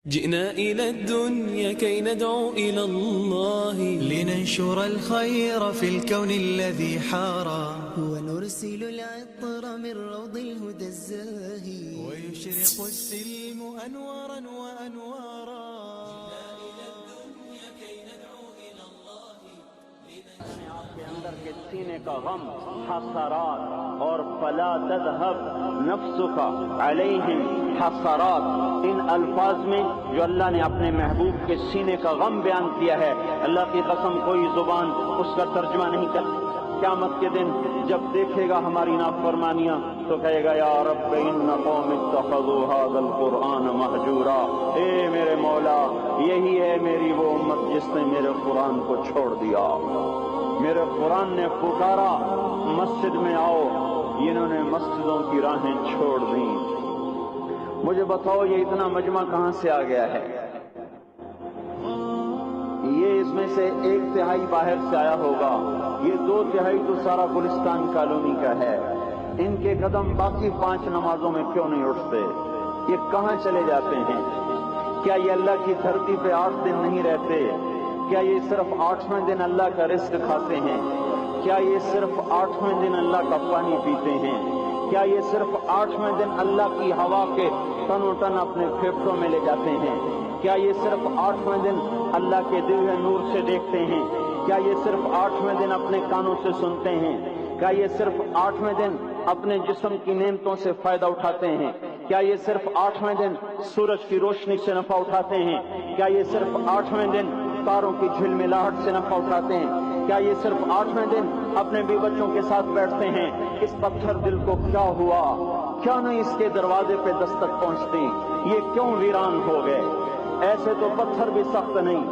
جئنا إلى الدنيا كي ندعو إلى الله لننشر الخير في الكون الذي حارى ونرسل العطر من روض الهدى الزاهي ويشرق السلم أنوارا وأنوارا. کے اندر کے سینے کا غم حسرات اور فلا تذهب نفسك علیہم حسرات، ان الفاظ میں جو اللہ نے اپنے محبوب کے سینے کا غم بیان کیا ہے، اللہ کی قسم کوئی زبان اس کا ترجمہ نہیں کر. قیامت کے دن جب دیکھے گا ہماری نافرمانیاں تو کہے گا یا رب ان قوم اتخذوا هذا القرآن مہجورا، اے میرے مولا یہی ہے میری وہ امت جس نے میرے قرآن کو چھوڑ دیا. میرے قرآن نے پکارا مسجد میں آؤ، انہوں نے مسجدوں کی راہیں چھوڑ دیں. مجھے بتاؤ یہ اتنا مجمع کہاں سے آ گیا ہے؟ یہ اس میں سے 1/3 باہر سے آیا ہوگا، یہ 2/3 تو سارا گلستان کالونی کا ہے. ان کے قدم باقی 5 نمازوں میں کیوں نہیں اٹھتے؟ یہ کہاں چلے جاتے ہیں؟ کیا یہ اللہ کی دھرتی پہ 8 دن نہیں رہتے؟ کیا یہ صرف 8ویں دن اللہ کا رزق کھاتے ہیں؟ کیا یہ صرف 8ویں دن اللہ کا پانی پیتے ہیں؟ کیا یہ صرف 8ویں دن اللہ کی ہوا کے تن و ٹن اپنے پھیپھڑوں میں لے جاتے ہیں؟ کیا یہ صرف 8ویں دن اللہ کے دیے نور سے دیکھتے ہیں؟ کیا یہ صرف 8ویں دن اپنے کانوں سے سنتے ہیں؟ کیا یہ صرف 8ویں دن اپنے جسم کی نعمتوں سے فائدہ اٹھاتے ہیں؟ کیا یہ صرف 8ویں دن سورج کی روشنی سے نفع اٹھاتے ہیں؟ کیا یہ صرف 8ویں دن تاروں کی جھلملاہٹ سے نفع اٹھاتے ہیں؟ کیا یہ صرف 8ویں دن اپنے بیوی بچوں کے ساتھ بیٹھتے ہیں؟ اس پتھر دل کو کیا ہوا؟ کیا نہیں اس کے دروازے پہ دستک پہنچتی؟ یہ کیوں ویران ہو گئے؟ ایسے تو پتھر بھی سخت نہیں.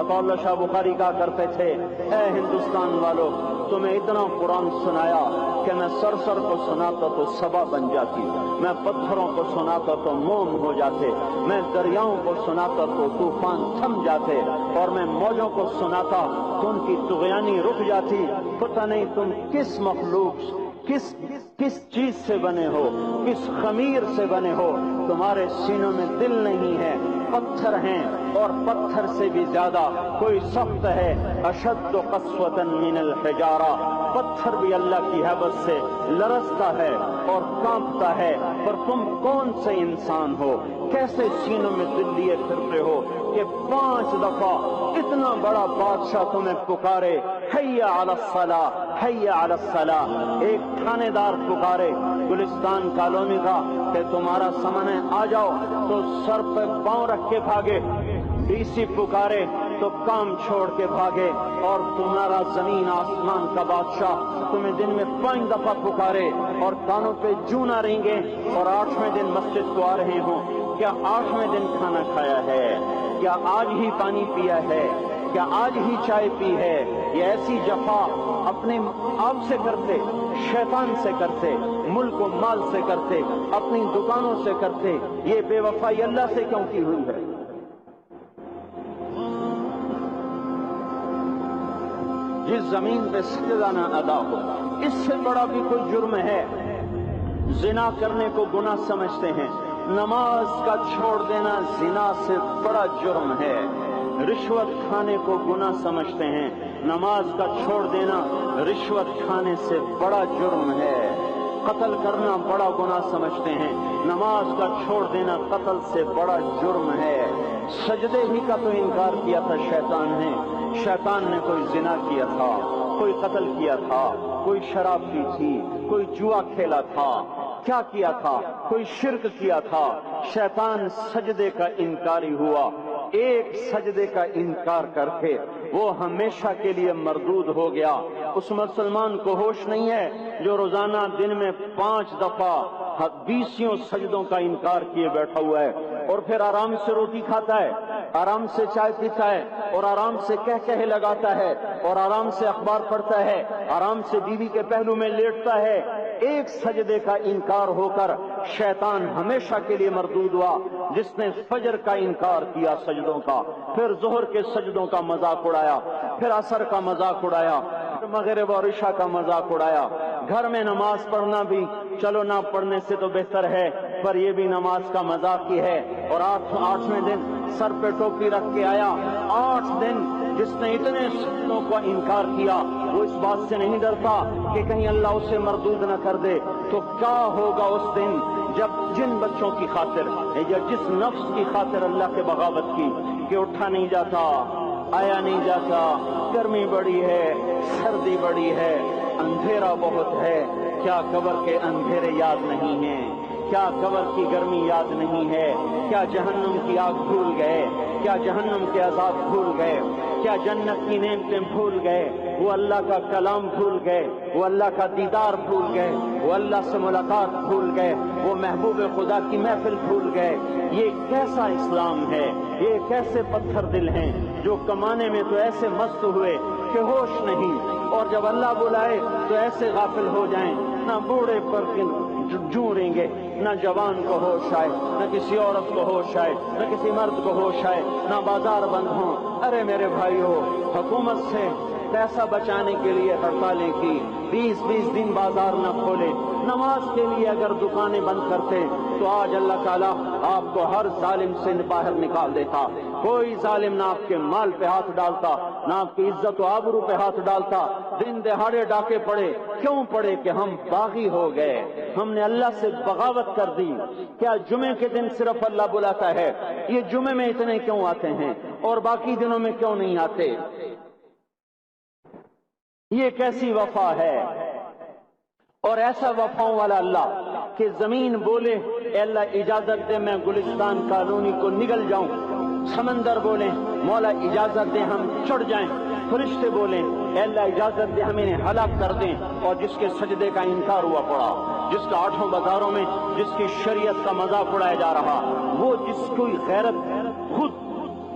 عطا اللہ شاہ بخاری کہا کرتے تھے اے ہندوستان والو، تمہیں اتنا قرآن سنایا کہ میں سر کو سناتا تو صبا بن جاتی، میں پتھروں کو سناتا تو موم ہو جاتے، میں دریاؤں کو سناتا تو طوفان تھم جاتے، اور میں موجوں کو سناتا تو ان کی طغیانی رک جاتی. پتہ نہیں تم کس مخلوق کس چیز سے بنے ہو، کس خمیر سے بنے ہو. تمہارے سینوں میں دل نہیں ہے، پتھر ہیں، اور پتھر سے بھی زیادہ کوئی سخت ہے. اشد قسوة من الحجارہ، پتھر بھی اللہ کی حیبت سے لرزتا ہے اور کانپتا ہے. پر تم کون سے انسان ہو؟ کیسے سینوں میں دل لیے پھرتے ہو کہ 5 دفعہ اتنا بڑا بادشاہ تمہیں پکارے حی علی الصلاۃ حی علی الصلاۃ. ایک تھانے دار پکارے گلستان کالونی کا کہ تمہارا سمن ہے آ جاؤ، تو سر پہ پاؤں رکھ کے بھاگے. ڈی سی پکارے تو کام چھوڑ کے بھاگے. اور تمہارا زمین آسمان کا بادشاہ تمہیں دن میں 5 دفعہ پکارے اور کانوں پہ جوں نہ رہیں گے، اور 8ویں دن مسجد کو آ رہے ہوں. کیا 8ویں دن کھانا کھایا ہے؟ کیا آج ہی پانی پیا ہے؟ کیا آج ہی چائے پی ہے؟ یہ ایسی جفا اپنے آپ سے کرتے، شیطان سے کرتے، ملک و مال سے کرتے، اپنی دکانوں سے کرتے. یہ بے وفائی اللہ سے کیوں کی ہوئی ہے؟ جس زمین پہ سجدہ نہ ادا ہو، اس سے بڑا بھی کوئی جرم ہے؟ زنا کرنے کو گناہ سمجھتے ہیں، نماز کا چھوڑ دینا زنا سے بڑا جرم ہے. رشوت کھانے کو گناہ سمجھتے ہیں، نماز کا چھوڑ دینا رشوت کھانے سے بڑا جرم ہے. قتل کرنا بڑا گناہ سمجھتے ہیں، نماز کا چھوڑ دینا قتل سے بڑا جرم ہے. سجدے ہی کا تو انکار کیا تھا شیطان نے. شیطان نے کوئی زنا کیا تھا، کوئی قتل کیا تھا، کوئی شراب پی تھی، کوئی جوا کھیلا تھا. کیا کیا تھا؟ کوئی شرک کیا تھا. شیطان سجدے کا انکاری ہوا. ایک سجدے کا انکار کر کے وہ ہمیشہ کے لیے مردود ہو گیا. اس مسلمان کو ہوش نہیں ہے جو روزانہ دن میں 5 دفعہ 20 سجدوں کا انکار کیے بیٹھا ہوا ہے، اور پھر آرام سے روٹی کھاتا ہے، آرام سے چائے پیتا ہے، اور آرام سے کہہ لگاتا ہے، اور آرام سے اخبار پڑھتا ہے، آرام سے بیوی کے پہلو میں لیٹتا ہے. ایک سجدے کا انکار ہو کر شیطان ہمیشہ کے لیے مردود ہوا. جس نے فجر کا انکار کیا سجدوں کا، پھر ظہر کے سجدوں کا مذاق اڑایا، پھر عصر کا مذاق اڑایا، پھر مغرب اور عشاء کا مذاق اڑایا. گھر میں نماز پڑھنا بھی چلو نہ پڑھنے سے تو بہتر ہے پر یہ بھی نماز کا مذاق ہی ہے۔ اور 8ویں دن سر پہ ٹوپی رکھ کے آیا۔ 8 دن جس نے اتنے سنتوں کو انکار کیا وہ اس بات سے نہیں ڈرتا کہ کہیں اللہ اسے مردود نہ کر دے، تو کیا ہوگا اس دن جب جن بچوں کی خاطر یا جس نفس کی خاطر اللہ کے بغاوت کی کہ اٹھا نہیں جاتا، آیا نہیں جاتا، گرمی بڑی ہے، سردی بڑی ہے، اندھیرا بہت ہے، کیا قبر کے اندھیرے یاد نہیں ہیں؟ کیا قبر کی گرمی یاد نہیں ہے؟ کیا جہنم کی آگ بھول گئے؟ کیا جہنم کے عذاب بھول گئے؟ کیا جنت کی نعمتیں بھول گئے؟ وہ اللہ کا کلام بھول گئے؟ وہ اللہ کا دیدار بھول گئے؟ وہ اللہ سے ملاقات بھول گئے؟ وہ محبوب خدا کی محفل بھول گئے؟ یہ کیسا اسلام ہے؟ یہ کیسے پتھر دل ہیں جو کمانے میں تو ایسے مست ہوئے کہ ہوش نہیں، اور جب اللہ بلائے تو ایسے غافل ہو جائیں، نہ بوڑھے پر جوڑیں گے، نہ جوان کو ہوش آئے، نہ کسی عورت کو ہوش آئے، نہ کسی مرد کو ہوش آئے، نہ بازار بند ہوں۔ ارے میرے بھائیو، حکومت سے پیسہ بچانے کے لیے ہڑتالیں کی، 20 دن بازار نہ کھولے، نماز کے لیے اگر دکانیں بند کرتے تو آج اللہ تعالیٰ آپ کو ہر ظالم سے باہر نکال دیتا۔ کوئی ظالم نہ آپ کے مال پہ ہاتھ ڈالتا، نہ آپ کی عزت و آبرو پہ ہاتھ ڈالتا۔ دن دہاڑے ڈاکے پڑے، کیوں پڑے؟ کہ ہم باغی ہو گئے، ہم نے اللہ سے بغاوت کر دی۔ کیا جمعے کے دن صرف اللہ بلاتا ہے؟ یہ جمعے میں اتنے کیوں آتے ہیں اور باقی دنوں میں کیوں نہیں آتے؟ یہ کیسی وفا ہے؟ اور ایسا وفاؤں والا اللہ کہ زمین بولے اے اللہ اجازت دے میں گلستان کالونی کو نگل جاؤں، سمندر بولیں مولا اجازت دے ہم چڑھ جائیں، فرشتے بولیں اے اللہ اجازت دے ہم انہیں ہلاک کر دیں، اور جس کے سجدے کا انکار ہوا پڑا، جس کا 8 بازاروں میں جس کی شریعت کا مذاق اڑایا جا رہا، وہ جس کی غیرت خود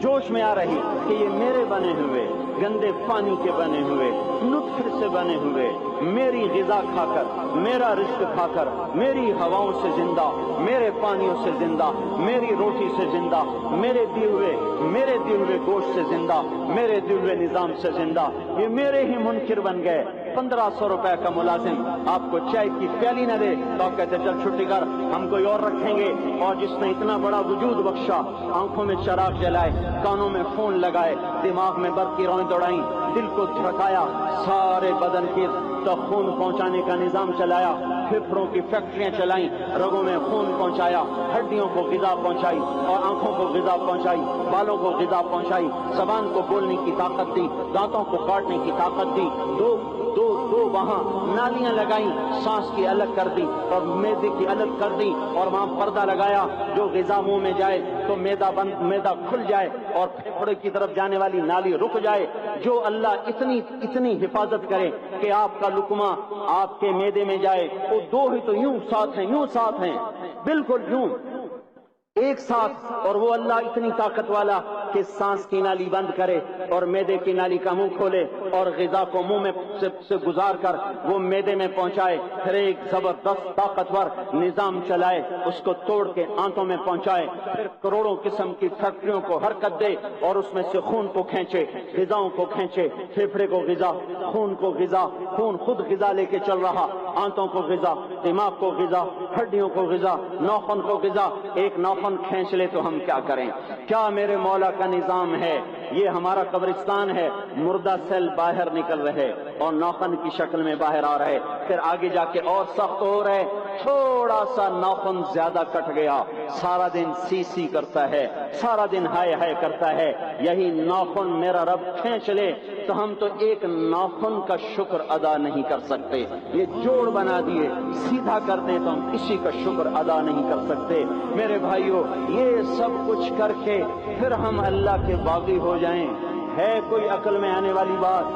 جوش میں آ رہی کہ یہ میرے بنے ہوئے گندے پانی کے بنے ہوئے نطفے سے بنے ہوئے، میری غذا کھا کر، میرا رزق کھا کر، میری ہواؤں سے زندہ، میرے پانیوں سے زندہ، میری روٹی سے زندہ، میرے دیے ہوئے گوشت سے زندہ، میرے دیے ہوئے نظام سے زندہ، یہ میرے ہی منکر بن گئے۔ 1500 روپے کا ملازم آپ کو چائے کی پیالی نہ دے تو آپ کہتے چل چھٹی کر، ہم کوئی اور رکھیں گے۔ اور جس نے اتنا بڑا وجود بخشا، آنکھوں میں چراغ جلائے، کانوں میں فون لگائے، دماغ میں برق کی روئیں دوڑائیں، دل کو دھڑکایا، سارے بدن کے تک خون پہنچانے کا نظام چلایا، پھیپھڑوں کی فیکٹریاں چلائیں، رگوں میں خون پہنچایا، ہڈیوں کو غذا پہنچائی اور آنکھوں کو غذا پہنچائی، بالوں کو غذا پہنچائی، زبان کو بولنے کی طاقت دی، دانتوں کو کاٹنے کی طاقت دی، دو وہاں نالیاں لگائیں، سانس کی الگ کر دی اور معدے کی الگ کر دی، اور وہاں پردہ لگایا، جو غذا منہ میں جائے تو معدہ کھل جائے اور پھیپھڑے کی طرف جانے والی نالی رک جائے۔ جو اللہ اتنی حفاظت کرے کہ آپ کا لقمہ آپ کے معدے میں جائے، وہ دو ہی تو یوں ساتھ ہیں بالکل یوں ایک ساتھ، اور وہ اللہ اتنی طاقت والا کہ سانس کی نالی بند کرے اور معدے کی نالی کا منہ کھولے اور غذا کو منہ میں سے گزار کر وہ معدے میں پہنچائے، پھر ایک زبردست طاقتور نظام چلائے، اس کو توڑ کے آنتوں میں پہنچائے، پھر کروڑوں قسم کی فیکٹریوں کو حرکت دے اور اس میں سے خون کو کھینچے، غذاؤں کو کھینچے، پھیپھڑے کو غذا، خون کو غذا، خون خود غذا لے کے چل رہا، آنتوں کو غذا، دماغ کو غذا، ہڈیوں کو غذا، ناخن کو غذا۔ ایک ناخن کھینچ لے تو ہم کیا کریں؟ کیا میرے مولا کا نظام ہے؟ یہ ہمارا قبرستان ہے، مردہ سیل باہر نکل رہے اور ناخن کی شکل میں باہر آ رہے، پھر آگے جا کے اور سخت ہو رہے، تھوڑا سا ناخن زیادہ کٹ گیا، سارا دن سی کرتا ہے، سارا دن ہائے کرتا ہے۔ یہی ناخن میرا رب کھینچ لے تو ہم تو ایک ناخن کا شکر ادا نہیں کر سکتے، یہ جوڑ بنا دیے، سیدھا کر دیں تو ہم کسی کا شکر ادا نہیں کر سکتے۔ میرے بھائیو، یہ سب کچھ کر کے پھر ہم اللہ کے باغی ہو جائیں، ہے کوئی عقل میں آنے والی بات؟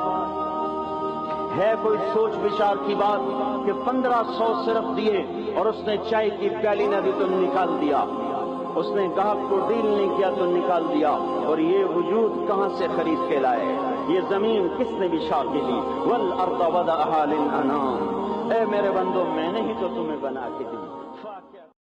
ہے کوئی سوچ بچار کی بات کہ 1500 صرف دیے اور اس نے چائے کی پیالی نہ دی تو نکال دیا، اس نے گاہک کو ڈیل نہیں کیا تو نکال دیا، اور یہ وجود کہاں سے خرید کے لائے؟ یہ زمین کس نے بچھا کے دی؟ والارض وضعها للانام، اے میرے بندو میں نے ہی تو تمہیں بنا کے دی۔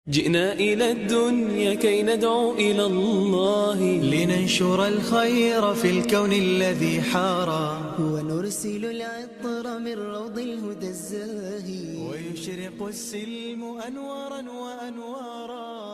جئنا إلى الدنيا كي ندعو إلى الله لننشر الخير في الكون الذي حارى ونرسل العطر من روض الهدى الزاهي ويشرق السلم أنوارا وأنوارا